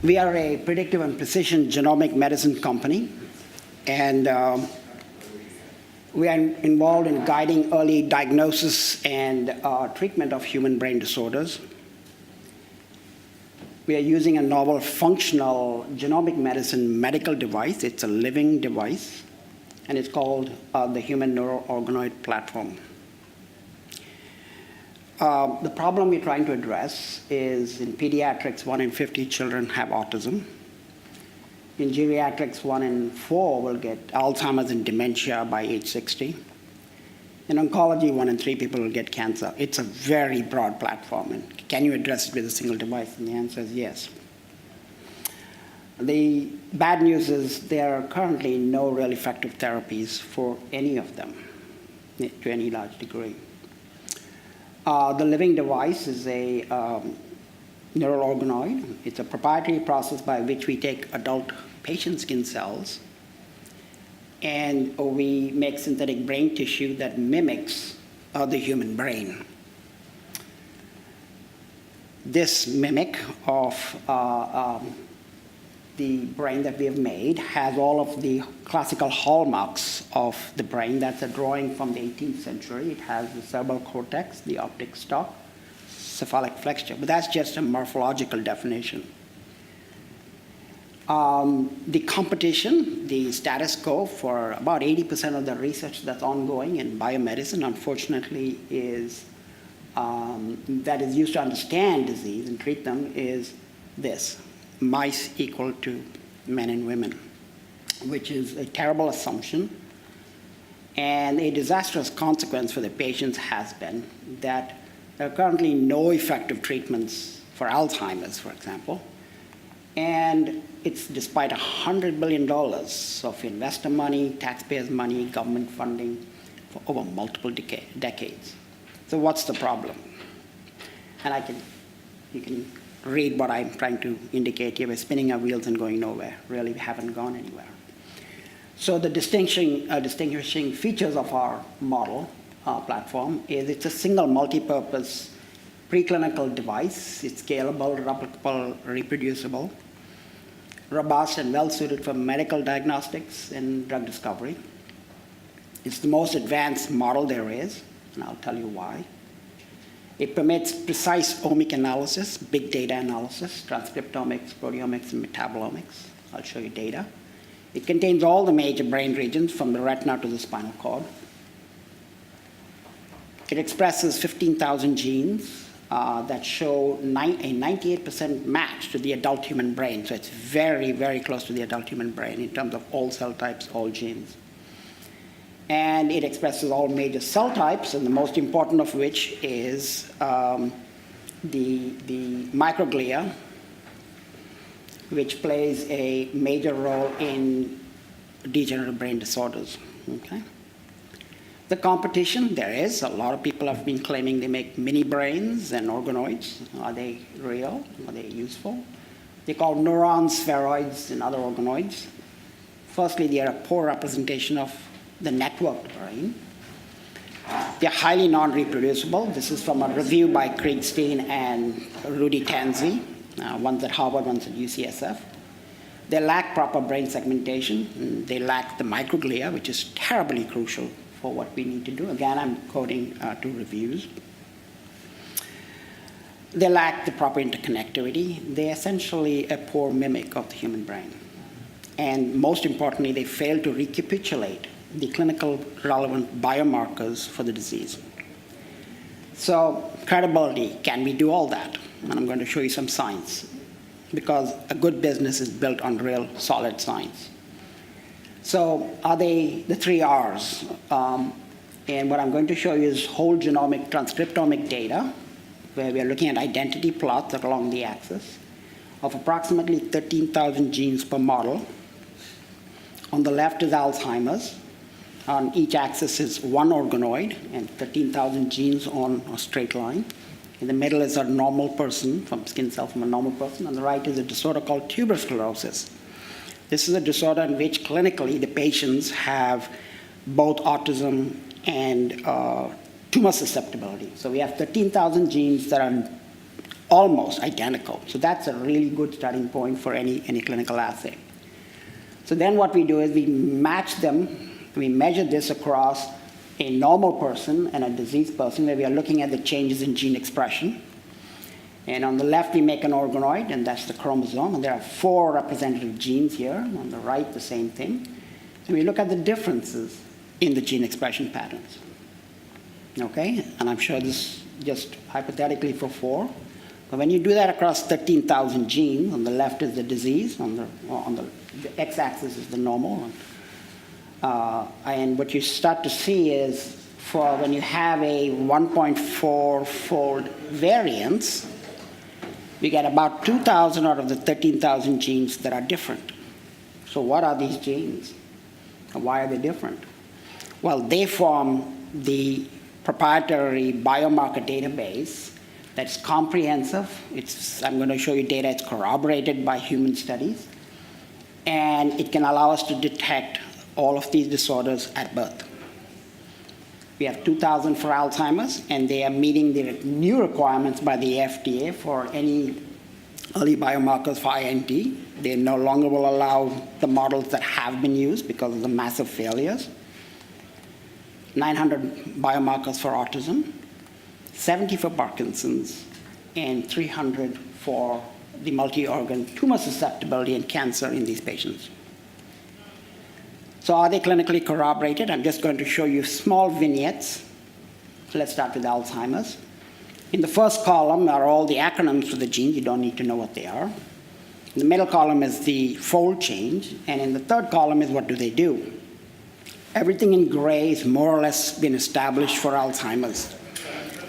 We are a predictive and precision genomic medicine company, and we are involved in guiding early diagnosis and treatment of human brain disorders. We are using a novel functional genomic medicine medical device. It's a living device, and it's called the Human Neuroorganoid Platform. The problem we're trying to address is in pediatrics, 1 in 50 children have autism. In geriatrics, 1 in 4 will get Alzheimer's and dementia by age 60. In oncology, 1 in 3 people will get cancer. It's a very broad platform. And can you address it with a single device? And the answer is yes. The bad news is there are currently no real effective therapies for any of them to any large degree. The living device is a neural organoid. It's a proprietary process by which we take adult patient skin cells and we make synthetic brain tissue that mimics the human brain. This mimic of the brain that we have made has all of the classical hallmarks of the brain. That's a drawing from the 18th century. It has the cerebral cortex, the optic stalk, cephalic flexure, but that's just a morphological definition. The competition, the status quo for about 80% of the research that's ongoing in biomedicine, unfortunately, is that is used to understand disease and treat them is this: mice equal to men and women, which is a terrible assumption. And a disastrous consequence for the patients has been that there are currently no effective treatments for Alzheimer's, for example. And it's despite $100 billion of investor money, taxpayers' money, government funding for over multiple decades. So what's the problem? And you can read what I'm trying to indicate here. We're spinning our wheels and going nowhere. Really, we haven't gone anywhere. So the distinguishing features of our model platform is it's a single multi-purpose preclinical device. It's scalable, replicable, reproducible, robust, and well-suited for medical diagnostics and drug discovery. It's the most advanced model there is, and I'll tell you why. It permits precise omic analysis, big data analysis, transcriptomics, proteomics, and metabolomics. I'll show you data. It contains all the major brain regions from the retina to the spinal cord. It expresses 15,000 genes that show a 98% match to the adult human brain. So it's very, very close to the adult human brain in terms of all cell types, all genes. And it expresses all major cell types, and the most important of which is the microglia, which plays a major role in degenerative brain disorders. Okay? The competition, there is. A lot of people have been claiming they make mini brains and organoids. Are they real? Are they useful? They're called neurons, spheroids, and other organoids. Firstly, they are a poor representation of the networked brain. They're highly non-reproducible. This is from a review by Craig Steen and Rudy Tanzi, one's at Harvard, one's at UCSF. They lack proper brain segmentation. They lack the microglia, which is terribly crucial for what we need to do. Again, I'm quoting 2 reviews. They lack the proper interconnectivity. They're essentially a poor mimic of the human brain. And most importantly, they fail to recapitulate the clinical relevant biomarkers for the disease. So credibility, can we do all that? And I'm going to show you some science, because a good business is built on real solid science. So are they the 3 R's? And what I'm going to show you is whole genomic transcriptomic data, where we are looking at identity plots along the axis of approximately 13,000 genes per model. On the left is Alzheimer's. On each axis is 1 organoid and 13,000 genes on a straight line. In the middle is a normal person, from skin cell from a normal person. On the right is a disorder called tuberous sclerosis. This is a disorder in which clinically the patients have both autism and tumor susceptibility. So we have 13,000 genes that are almost identical. So that's a really good starting point for any clinical assay. So then what we do is we match them, we measure this across a normal person and a diseased person, where we are looking at the changes in gene expression. And on the left, we make an organoid, and that's the chromosome. And there are 4 representative genes here. On the right, the same thing. And we look at the differences in the gene expression patterns. Okay? And I'm sure this just hypothetically for 4. But when you do that across 13,000 genes, on the left is the disease, on the x-axis is the normal. And what you start to see is for when you have a 1.4-fold variance, we get about 2,000 out of the 13,000 genes that are different. So what are these genes? And why are they different? Well, they form the proprietary biomarker database that's comprehensive. I'm going to show you data. It's corroborated by human studies. And it can allow us to detect all of these disorders at birth. We have 2,000 for Alzheimer's, and they are meeting the new requirements by the FDA for any early biomarkers for INT. They no longer will allow the models that have been used because of the massive failures. 900 biomarkers for autism, 70 for Parkinson's, and 300 for the multi-organ tumor susceptibility and cancer in these patients. So are they clinically corroborated? I'm just going to show you small vignettes. So let's start with Alzheimer's. In the first column are all the acronyms for the genes. You don't need to know what they are. In the middle column is the fold change. And in the third column is what do they do. Everything in gray is more or less been established for Alzheimer's.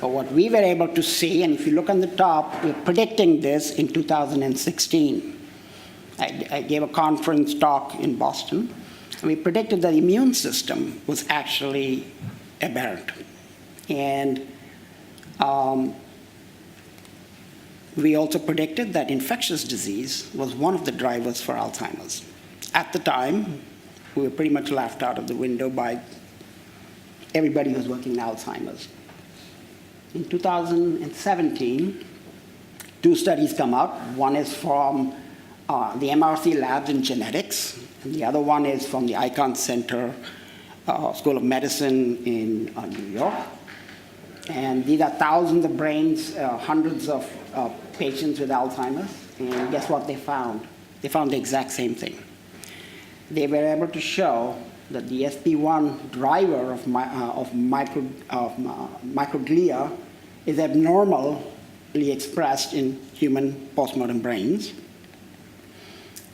But what we were able to see, and if you look on the top, we're predicting this in 2016. I gave a conference talk in Boston. And we predicted that the immune system was actually aberrant. And we also predicted that infectious disease was one of the drivers for Alzheimer's. At the time, we were pretty much laughed out of the window by everybody who's working in Alzheimer's. In 2017, 2 studies come out. One is from the MRC labs in genetics, and the other one is from the Icahn Center School of Medicine in New York. And these are thousands of brains, hundreds of patients with Alzheimer's. And guess what they found? They found the exact same thing. They were able to show that the SP1 driver of microglia is abnormally expressed in human postmortem brains.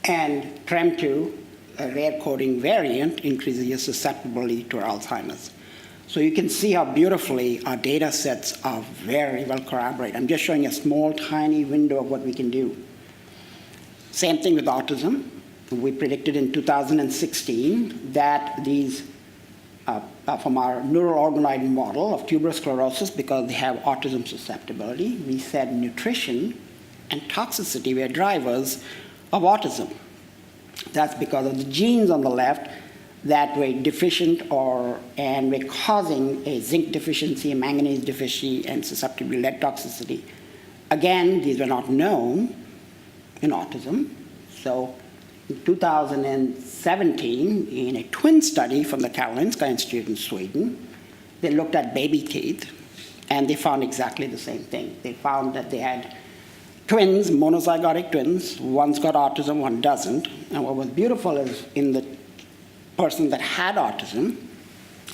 And TREM2, a rare coding variant, increases your susceptibility to Alzheimer's. So you can see how beautifully our data sets are very well corroborated. I'm just showing a small, tiny window of what we can do. Same thing with autism. We predicted in 2016 that these, from our neural organoid model of tuberous sclerosis, because they have autism susceptibility, we said nutrition and toxicity were drivers of autism. That's because of the genes on the left that were deficient and were causing a zinc deficiency, a manganese deficiency, and susceptibility to lead toxicity. Again, these were not known in autism. So in 2017, in a twin study from the Karolinska Institute in Sweden, they looked at baby teeth, and they found exactly the same thing. They found that they had twins, monozygotic twins. One's got autism, one doesn't. And what was beautiful is in the person that had autism,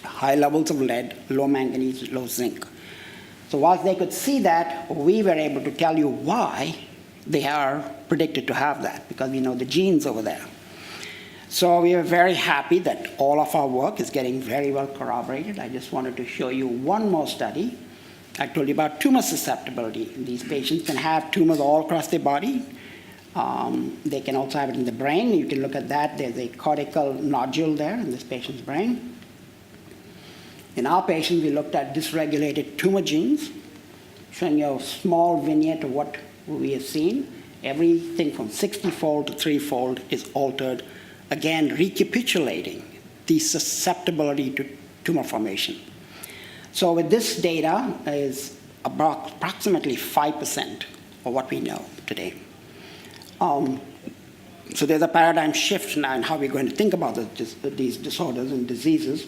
high levels of lead, low manganese, low zinc. So whilst they could see that, we were able to tell you why they are predicted to have that, because we know the genes over there. So we are very happy that all of our work is getting very well corroborated. I just wanted to show you one more study. I told you about tumor susceptibility. These patients can have tumors all across their body. They can also have it in the brain. You can look at that. There's a cortical nodule there in this patient's brain. In our patient, we looked at dysregulated tumor genes, showing you a small vignette of what we have seen. Everything from 60-fold to 3-fold is altered, again, recapitulating the susceptibility to tumor formation. So with this data is approximately 5% or what we know today. So there's a paradigm shift now in how we're going to think about these disorders and diseases.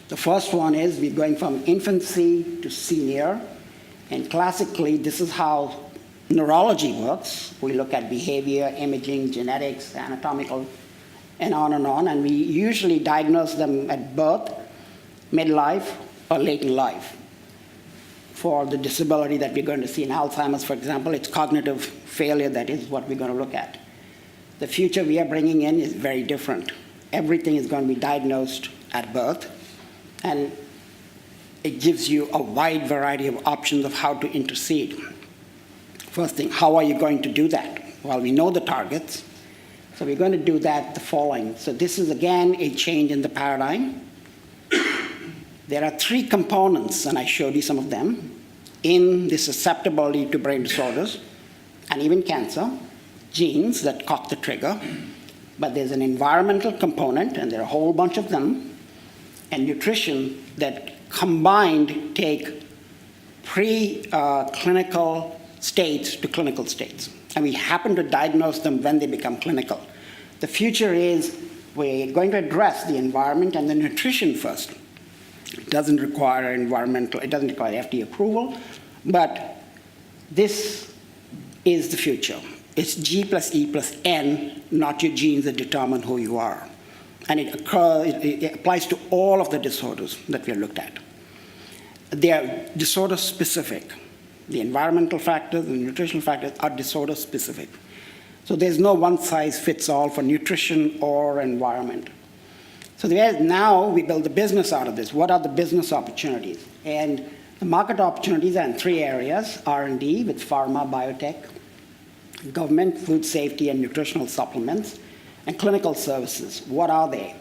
The first one is we're going from infancy to senior, and classically this is how neurology works. We look at behavior, imaging, genetics, anatomical, and on, and we usually diagnose them at birth, midlife, or late in life. For the disability that we're going to see in Alzheimer's, for example, it's cognitive failure that is what we're going to look at. The future we are bringing in is very different. Everything is going to be diagnosed at birth, and it gives you a wide variety of options of how to intercede. First thing, how are you going to do that? Well, we know the targets, so we're going to do that the following. So this is, again, a change in the paradigm. There are three components, and I showed you some of them, in the susceptibility to brain disorders and even cancer. Genes that cock the trigger, but there's an environmental component, and there are a whole bunch of them, and nutrition that combined take pre-clinical states to clinical states. And we happen to diagnose them when they become clinical. The future is we're going to address the environment and the nutrition first. It doesn't require FDA approval, but this is the future. It's G plus E plus N, not your genes that determine who you are. And it applies to all of the disorders that we have looked at. They are disorder specific. The environmental factors and nutritional factors are disorder specific. So there's no one size fits all for nutrition or environment. So now we build the business out of this. What are the business opportunities? And the market opportunities are in three areas: R&D with pharma, biotech, government, food safety and nutritional supplements, and clinical services. What are they?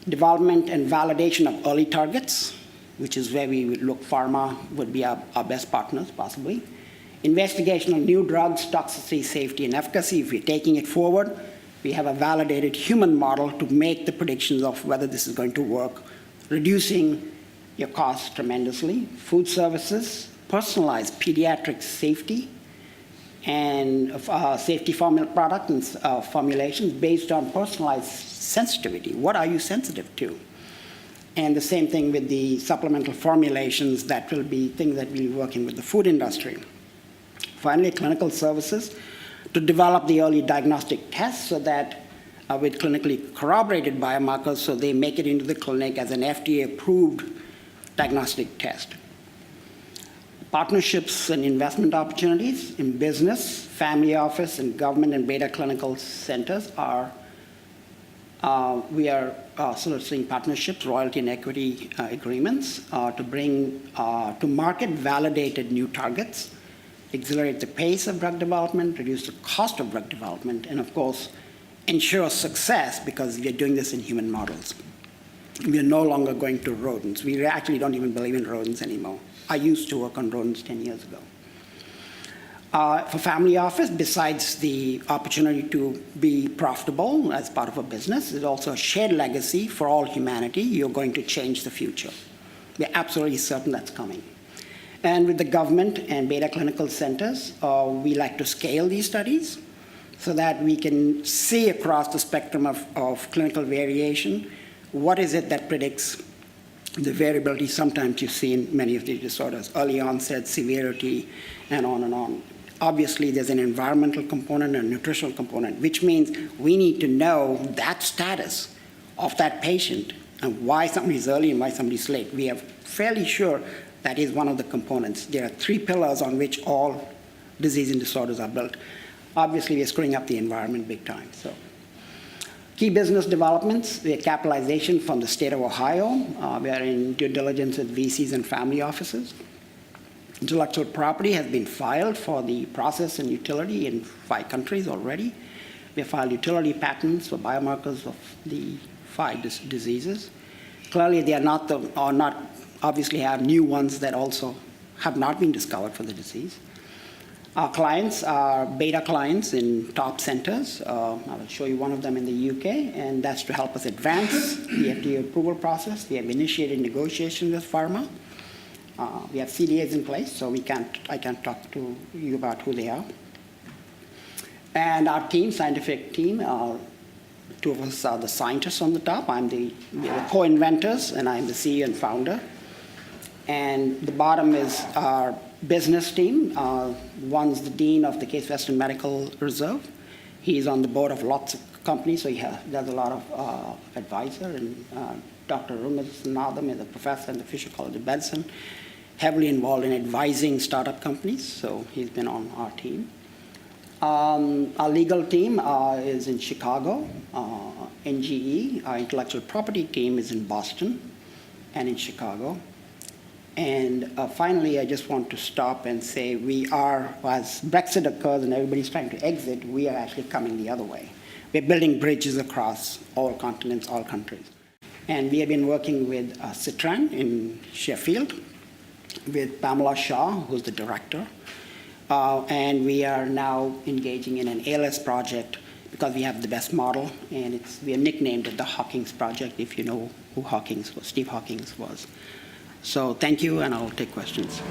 Development and validation of early targets, which is where we would look. Pharma would be our best partners, possibly. Investigation of new drugs, toxicity, safety, and efficacy. If we're taking it forward, we have a validated human model to make the predictions of whether this is going to work, reducing your costs tremendously. Food services, personalized pediatric safety, and safety formula product and formulations based on personalized sensitivity. What are you sensitive to? And the same thing with the supplemental formulations. That will be things that we'll be working with the food industry. Finally, clinical services to develop the early diagnostic tests so that with clinically corroborated biomarkers, so they make it into the clinic as an FDA-approved diagnostic test. Partnerships and investment opportunities in business, family office, and government and beta clinical centers are, we are soliciting partnerships, royalty and equity agreements to bring to market validated new targets, accelerate the pace of drug development, reduce the cost of drug development, and of course, ensure success because we are doing this in human models. We are no longer going to rodents. We actually don't even believe in rodents anymore. I used to work on rodents 10 years ago. For family office, besides the opportunity to be profitable as part of a business, there's also a shared legacy for all humanity. You're going to change the future. We're absolutely certain that's coming. And with the government and beta clinical centers, we like to scale these studies so that we can see across the spectrum of clinical variation what is it that predicts the variability sometimes you see in many of these disorders, early onset, severity, and on and on. Obviously, there's an environmental component and a nutritional component, which means we need to know that status of that patient and why somebody's early and why somebody's late. We are fairly sure that is one of the components. There are three pillars on which all disease and disorders are built. Obviously, we are screwing up the environment big time. So, key business developments, the capitalization from the state of Ohio. We are in due diligence with VCs and family offices. Intellectual property has been filed for the process and utility in 5 countries already. We have filed utility patents for biomarkers of the 5 diseases. Clearly, they are not obviously have new ones that also have not been discovered for the disease. Our clients are beta clients in top centers. I will show you one of them in the UK, and that's to help us advance the FDA approval process. We have initiated negotiations with pharma. We have CDAs in place, so I can't talk to you about who they are. And our team, scientific team, two of us are the scientists on the top. We're the co-inventors, and I'm the CEO and founder. And the bottom is our business team. One's the dean of the Case Western Medical Reserve. He's on the board of lots of companies, so he does a lot of advisor. And Dr. NeuRenaisson is a professor in the Fisher College of Medicine, heavily involved in advising startup companies, so he's been on our team. Our legal team is in Chicago. NGE, our intellectual property team, is in Boston and in Chicago. And finally, I just want to stop and say we are, as Brexit occurs and everybody's trying to exit, we are actually coming the other way. We're building bridges across all continents, all countries. And we have been working with Citran in Sheffield, with Pamela Shaw, who's the director. And we are now engaging in an ALS project because we have the best model, and we are nicknamed it the Hawkins Project, if you know who Hawkins was, Steve Hawkins was. So thank you, and I'll take questions.